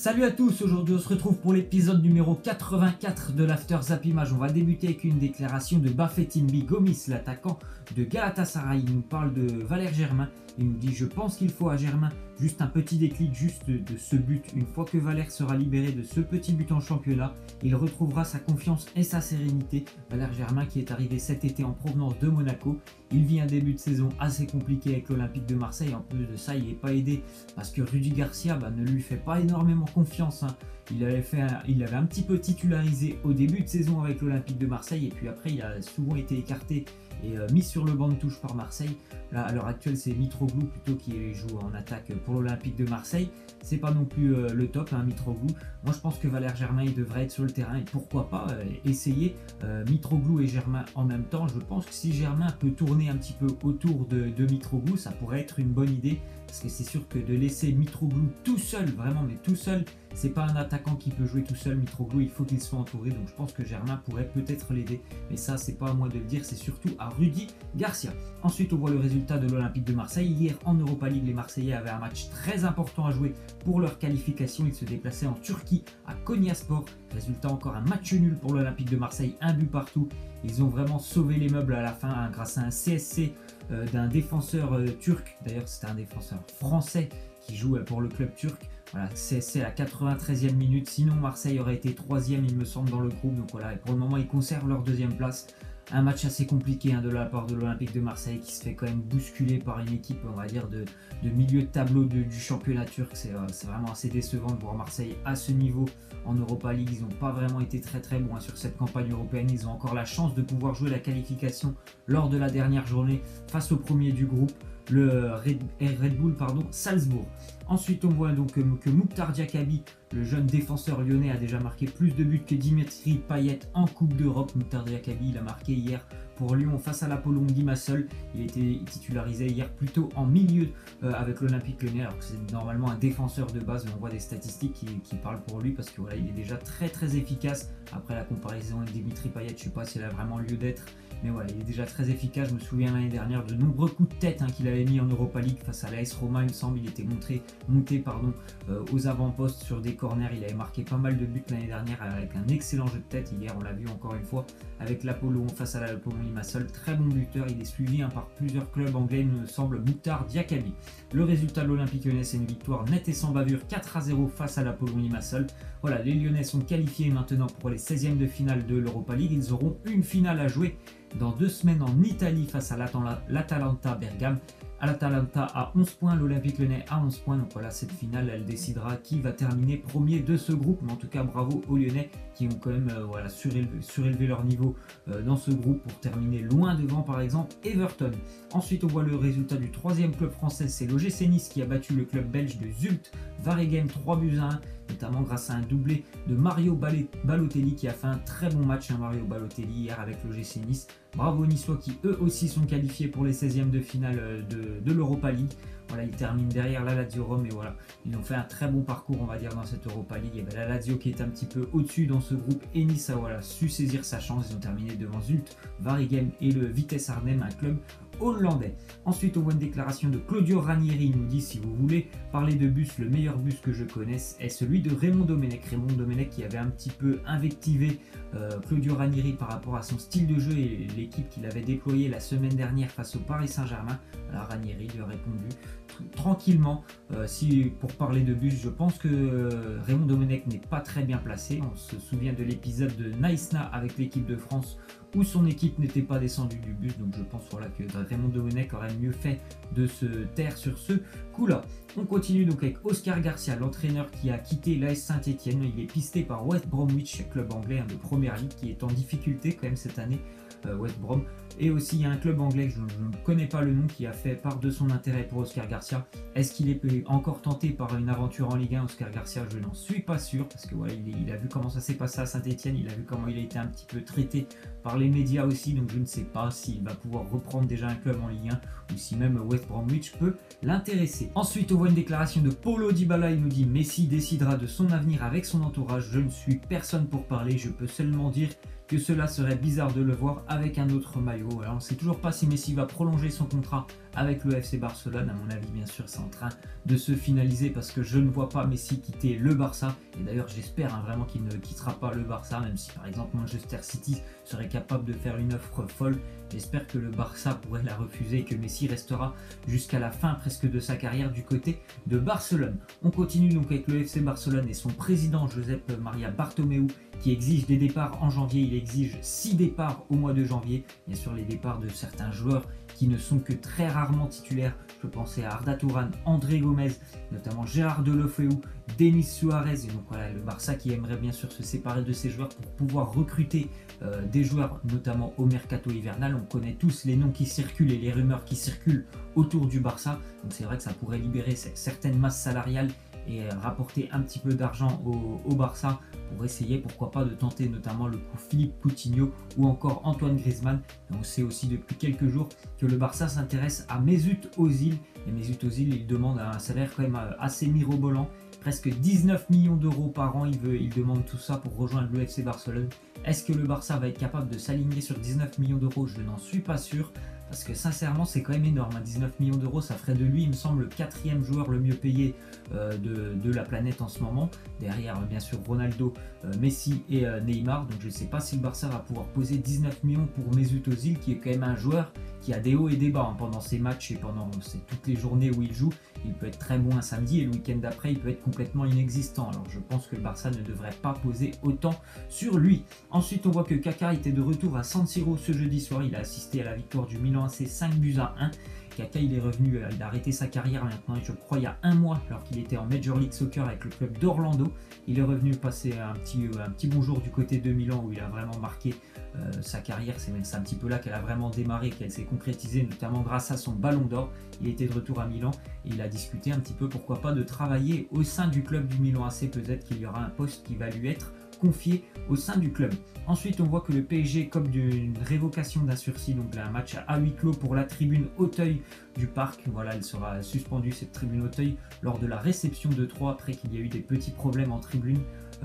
Salut à tous, aujourd'hui on se retrouve pour l'épisode numéro 84 de l'After Zap Image. On va débuter avec une déclaration de Bafétimbi Gomis, l'attaquant de Galatasaray. Il nous parle de Valère Germain, il nous dit « Je pense qu'il faut à Germain juste un petit déclic juste de ce but. Une fois que Valère sera libéré de ce petit but en championnat, il retrouvera sa confiance et sa sérénité. » Valère Germain qui est arrivé cet été en provenance de Monaco. Il vit un début de saison assez compliqué avec l'Olympique de Marseille. En plus de ça, il n'est pas aidé parce que Rudy Garcia ne lui fait pas énormément confiance. Il avait un petit peu titularisé au début de saison avec l'Olympique de Marseille et puis après il a souvent été écarté et mis sur le banc de touche par Marseille. Là, à l'heure actuelle, c'est Mitroglou plutôt qui joue en attaque pour l'Olympique de Marseille. C'est pas non plus le top, Mitroglou. Moi, je pense que Valère Germain il devrait être sur le terrain et pourquoi pas essayer Mitroglou et Germain en même temps. Je pense que si Germain peut tourner un petit peu autour de Mitroglou, ça pourrait être une bonne idée. Parce que c'est sûr que de laisser Mitroglou tout seul, vraiment, mais tout seul, c'est pas un attaquant qui peut jouer tout seul. Mitroglou, il faut qu'il soit entouré. Donc je pense que Germain pourrait peut-être l'aider. Mais ça, c'est pas à moi de le dire, c'est surtout à Rudy Garcia. Ensuite, on voit le résultat de l'Olympique de Marseille. Hier, en Europa League, les Marseillais avaient un match très important à jouer pour leur qualification. Ils se déplaçaient en Turquie à Konyaspor. Résultat, encore un match nul pour l'Olympique de Marseille, un but partout. Ils ont vraiment sauvé les meubles à la fin grâce à un CSC d'un défenseur turc. D'ailleurs, c'était un défenseur français qui joue pour le club turc. Voilà, CSC à 93e minute. Sinon, Marseille aurait été 3e, il me semble, dans le groupe. Donc voilà, et pour le moment, ils conservent leur deuxième place. Un match assez compliqué de la part de l'Olympique de Marseille qui se fait quand même bousculer par une équipe, on va dire, de milieu de tableau du championnat turc. C'est vraiment assez décevant de voir Marseille à ce niveau en Europa League. Ils n'ont pas vraiment été très bons sur cette campagne européenne. Ils ont encore la chance de pouvoir jouer la qualification lors de la dernière journée face au premier du groupe, le Red Bull Salzbourg. Ensuite, on voit donc que Mukhtar Diakabi, le jeune défenseur lyonnais, a déjà marqué plus de buts que Dimitri Payet en Coupe d'Europe. Mukhtar Diakabi, il a marqué hier pour Lyon face à l'Apollon Limassol. Il a été titularisé hier plutôt en milieu avec l'Olympique Lyonnais, alors que c'est normalement un défenseur de base, mais on voit des statistiques qui parlent pour lui parce que voilà, il est déjà très efficace. Après la comparaison avec Dimitri Payet, je ne sais pas s'il a vraiment lieu d'être, mais voilà, il est déjà très efficace. Je me souviens l'année dernière de nombreux coups de tête qu'il avait mis en Europa League face à l'AS Roma, il me semble. Il était monté aux avant-postes sur des corners. Il avait marqué pas mal de buts l'année dernière avec un excellent jeu de tête. Hier, on l'a vu encore une fois avec l'Apollon face à l'Apollon Limassol. Très bon buteur. Il est suivi par plusieurs clubs anglais, il me semble, Mukhtar Diakabi. Le résultat de l'Olympique Lyonnais, c'est une victoire nette et sans bavure, 4-0 face à l'Apollon Limassol. Voilà, les Lyonnais sont qualifiés maintenant pour les 16e de finale de l'Europa League. Ils auront une finale à jouer dans 2 semaines en Italie face à l'Atalanta Bergame. L'Atalanta a 11 points, l'Olympique Lyonnais a 11 points. Donc voilà, cette finale, elle décidera qui va terminer premier de ce groupe. Mais en tout cas, bravo aux Lyonnais qui ont quand même surélevé leur niveau dans ce groupe pour terminer loin devant, par exemple, Everton. Ensuite, on voit le résultat du 3e club français, c'est l'OGC Nice qui a battu le club belge de Zulte Waregem 3-1. Notamment grâce à un doublé de Mario Balotelli qui a fait un très bon match, Mario Balotelli, hier avec l'OGC Nice. Bravo aux Niçois qui eux aussi sont qualifiés pour les 16e de finale de l'Europa League. Voilà, ils terminent derrière la Lazio Rome et voilà, ils ont fait un très bon parcours, on va dire, dans cette Europa League. Il y avait la Lazio qui est un petit peu au-dessus dans ce groupe et Nice a su saisir sa chance. Ils ont terminé devant Zulte Waregem et le Vitesse Arnhem, un club hollandais. Ensuite, on voit une déclaration de Claudio Ranieri. Il nous dit: si vous voulez parler de bus, le meilleur bus que je connaisse est celui de Raymond Domenech. Raymond Domenech qui avait un petit peu invectivé Claudio Ranieri par rapport à son style de jeu et l'équipe qu'il avait déployée la semaine dernière face au Paris Saint-Germain. Alors Ranieri lui a répondu tranquillement. Pour parler de bus, je pense que Raymond Domenech n'est pas très bien placé. On se souvient de l'épisode de Naïsna avec l'équipe de France où son équipe n'était pas descendue du bus, donc je pense que Raymond Domenech aurait mieux fait de se taire sur ce coup-là. On continue donc avec Oscar Garcia, l'entraîneur qui a quitté l'AS Saint-Etienne. Il est pisté par West Bromwich, club anglais de première ligue qui est en difficulté quand même cette année, West Brom. Et aussi il y a un club anglais, je ne connais pas le nom, qui a fait part de son intérêt pour Oscar Garcia. Est-ce qu'il est encore tenté par une aventure en Ligue 1, Oscar Garcia? Je n'en suis pas sûr, parce que voilà, il a vu comment ça s'est passé à Saint-Etienne, il a vu comment il a été un petit peu traité par les médias aussi, donc je ne sais pas s'il va pouvoir reprendre déjà un club en Ligue 1 ou si même West Bromwich peut l'intéresser. Ensuite, on voit une déclaration de Paulo Dybala. Il nous dit: Messi décidera de son avenir avec son entourage. Je ne suis personne pour parler, je peux seulement dire que cela serait bizarre de le voir avec un autre maillot. Alors on ne sait toujours pas si Messi va prolonger son contrat avec le FC Barcelone. À mon avis, bien sûr, c'est en train de se finaliser parce que je ne vois pas Messi quitter le Barça. Et d'ailleurs, j'espère vraiment qu'il ne quittera pas le Barça, même si par exemple Manchester City serait capable de faire une offre folle. J'espère que le Barça pourrait la refuser et que Messi restera jusqu'à la fin presque de sa carrière du côté de Barcelone. On continue donc avec le FC Barcelone et son président Josep Maria Bartomeu qui exige des départs en janvier. Il exige 6 départs au mois de janvier. Bien sûr, les départs de certains joueurs qui ne sont que très rarement titulaires. Je pensais à Arda Turan, André Gomez, notamment Gérard Deulofeu, Denis Suarez. Et donc voilà, le Barça qui aimerait bien sûr se séparer de ces joueurs pour pouvoir recruter des joueurs, notamment au mercato hivernal. On connaît tous les noms qui circulent et les rumeurs qui circulent autour du Barça. Donc c'est vrai que ça pourrait libérer certaines masses salariales et rapporter un petit peu d'argent au Barça pour essayer, pourquoi pas, de tenter notamment le coup Philippe Coutinho ou encore Antoine Griezmann. Et on sait aussi depuis quelques jours que le Barça s'intéresse à Mesut Özil. Et Mesut Özil, il demande un salaire quand même assez mirobolant, presque 19 millions d'euros par an. Il demande tout ça pour rejoindre le FC Barcelone. Est-ce que le Barça va être capable de s'aligner sur 19 millions d'euros? Je n'en suis pas sûr. Parce que sincèrement, c'est quand même énorme. 19 millions d'euros, ça ferait de lui, il me semble, le 4e joueur le mieux payé de la planète en ce moment. Derrière, bien sûr, Ronaldo, Messi et Neymar. Donc je ne sais pas si le Barça va pouvoir poser 19 millions pour Mesut Özil, qui est quand même un joueur qui a des hauts et des bas pendant ses matchs et pendant toutes les journées où il joue. Il peut être très bon un samedi et le week-end d'après, il peut être complètement inexistant. Alors je pense que le Barça ne devrait pas poser autant sur lui. Ensuite, on voit que Kaka était de retour à San Siro ce jeudi soir. Il a assisté à la victoire du Milan AC 5-1. Kaka, il est revenu, il a arrêté sa carrière maintenant, je crois, il y a un mois, alors qu'il était en Major League Soccer avec le club d'Orlando. Il est revenu passer un petit bonjour du côté de Milan où il a vraiment marqué sa carrière. C'est un petit peu là qu'elle a vraiment démarré, qu'elle s'est concrétisée, notamment grâce à son ballon d'or. Il était de retour à Milan et il a discuté un petit peu, pourquoi pas, de travailler au sein du club du Milan AC. Peut-être qu'il y aura un poste qui va lui être confié au sein du club. Ensuite, on voit que le PSG cope d'une révocation d'un sursis, donc un match à huis clos pour la tribune Auteuil du Parc. Voilà, elle sera suspendue, cette tribune Auteuil, lors de la réception de Troyes, après qu'il y a eu des petits problèmes en tribune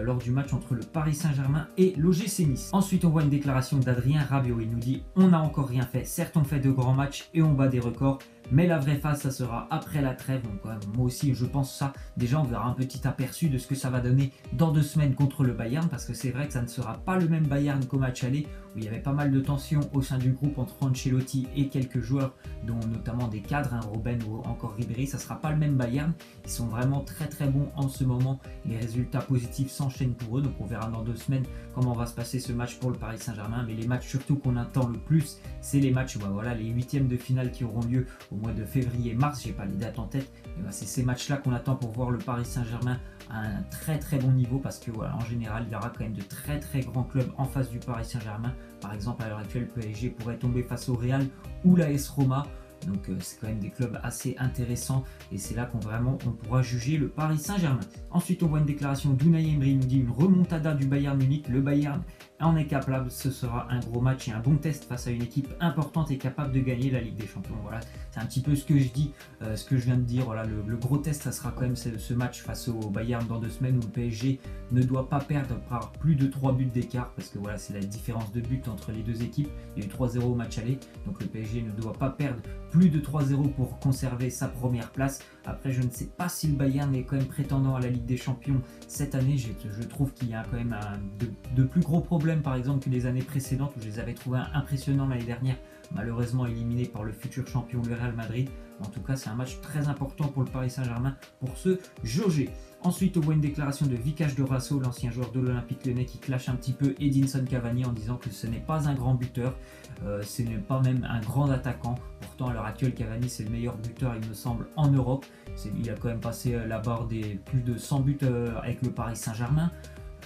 lors du match entre le Paris Saint-Germain et l'OGC Nice. Ensuite, on voit une déclaration d'Adrien Rabiot. Il nous dit « On n'a encore rien fait. Certes, on fait de grands matchs et on bat des records. Mais la vraie phase, ça sera après la trêve. » Donc moi aussi, je pense ça. Déjà, on verra un petit aperçu de ce que ça va donner dans 2 semaines contre le Bayern. Parce que c'est vrai que ça ne sera pas le même Bayern qu'au match aller, où il y avait pas mal de tensions au sein du groupe entre Ancelotti et quelques joueurs, dont notamment des cadres, Robben ou encore Ribéry. Ça ne sera pas le même Bayern. Ils sont vraiment très très bons en ce moment. Les résultats positifs s'enchaînent pour eux. Donc on verra dans 2 semaines comment va se passer ce match pour le Paris Saint-Germain. Mais les matchs surtout qu'on attend le plus, c'est les matchs, voilà, les 8e de finale qui auront lieu au mois de février-mars. J'ai pas les dates en tête. C'est ces matchs-là qu'on attend pour voir le Paris Saint-Germain à un très très bon niveau, parce que voilà, en général, il y aura quand même de très très grands clubs en face du Paris Saint-Germain. Par exemple, à l'heure actuelle, le PSG pourrait tomber face au Real ou l'AS Roma. Donc c'est quand même des clubs assez intéressants et c'est là on pourra juger le Paris Saint-Germain. Ensuite, on voit une déclaration d'Unai Emery. Il nous dit une remontada du Bayern Munich. Le Bayern en est capable. Ce sera un gros match et un bon test face à une équipe importante et capable de gagner la Ligue des Champions. Voilà, c'est un petit peu ce que je dis, ce que je viens de dire. Voilà, le gros test, ça sera quand même ce match face au Bayern dans 2 semaines, où le PSG ne doit pas perdre par plus de 3 buts d'écart, parce que voilà, c'est la différence de but entre les 2 équipes. Il y a eu 3-0 au match aller, donc le PSG ne doit pas perdre plus de 3-0 pour conserver sa première place. Après, je ne sais pas si le Bayern est quand même prétendant à la Ligue des Champions cette année. Je trouve qu'il y a quand même de plus gros problèmes, par exemple, que les années précédentes, où je les avais trouvés impressionnants l'année dernière, malheureusement éliminés par le futur champion, le Real Madrid. En tout cas, c'est un match très important pour le Paris Saint-Germain pour se jauger. Ensuite, on voit une déclaration de Vicage Dorasso, l'ancien joueur de l'Olympique Lyonnais, qui clash un petit peu Edinson Cavani en disant que ce n'est pas un grand buteur, ce n'est pas même un grand attaquant. Pourtant, à l'heure actuelle, Cavani, c'est le meilleur buteur, il me semble, en Europe. Il a quand même passé la barre des plus de 100 buts avec le Paris Saint-Germain.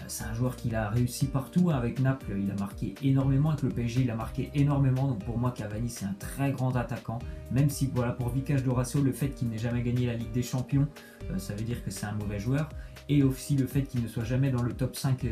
C'est un joueur qui a réussi partout. Avec Naples, il a marqué énormément. Avec le PSG, il a marqué énormément. Donc pour moi, Cavani, c'est un très grand attaquant. Même si, voilà, pour Vicage Dorasso, le fait qu'il n'ait jamais gagné la Ligue des Champions, ça veut dire que c'est un mauvais joueur. Et aussi le fait qu'il ne soit jamais dans le top 5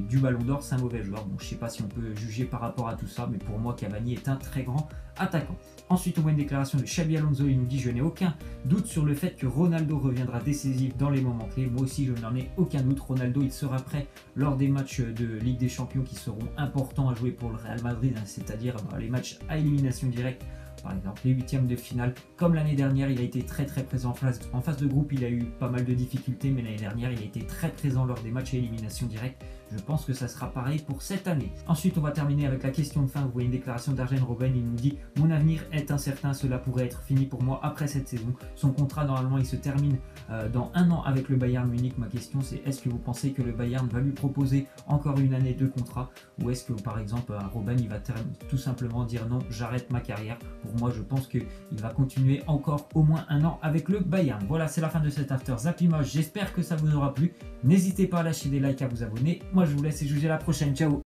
du Ballon d'Or, c'est un mauvais joueur. Bon, je ne sais pas si on peut juger par rapport à tout ça, mais pour moi, Cavani est un très grand attaquant. Ensuite, on voit une déclaration de Xabi Alonso. Il nous dit « Je n'ai aucun doute sur le fait que Ronaldo reviendra décisif dans les moments clés. Moi aussi, je n'en ai aucun doute. Ronaldo, il sera prêt après lors des matchs de Ligue des Champions qui seront importants à jouer pour le Real Madrid, c'est-à-dire les matchs à élimination directe. Par exemple, les huitièmes de finale, comme l'année dernière, il a été très présent en phase de groupe. Il a eu pas mal de difficultés, mais l'année dernière, il a été très présent lors des matchs à élimination directe. Je pense que ça sera pareil pour cette année. Ensuite, on va terminer avec la question de fin. Vous voyez une déclaration d'Arjen Robben. Il nous dit: mon avenir est incertain, cela pourrait être fini pour moi après cette saison. Son contrat, normalement, il se termine dans 1 an avec le Bayern Munich. Ma question, c'est: est-ce que vous pensez que le Bayern va lui proposer encore une année de contrat, ou est-ce que, par exemple, Robben, il va tout simplement dire non, j'arrête ma carrière? Pour moi, je pense qu'il va continuer encore au moins 1 an avec le Bayern. Voilà, c'est la fin de cet After Zapimage. J'espère que ça vous aura plu. N'hésitez pas à lâcher des likes, à vous abonner. Moi, je vous laisse et je vous dis à la prochaine. Ciao!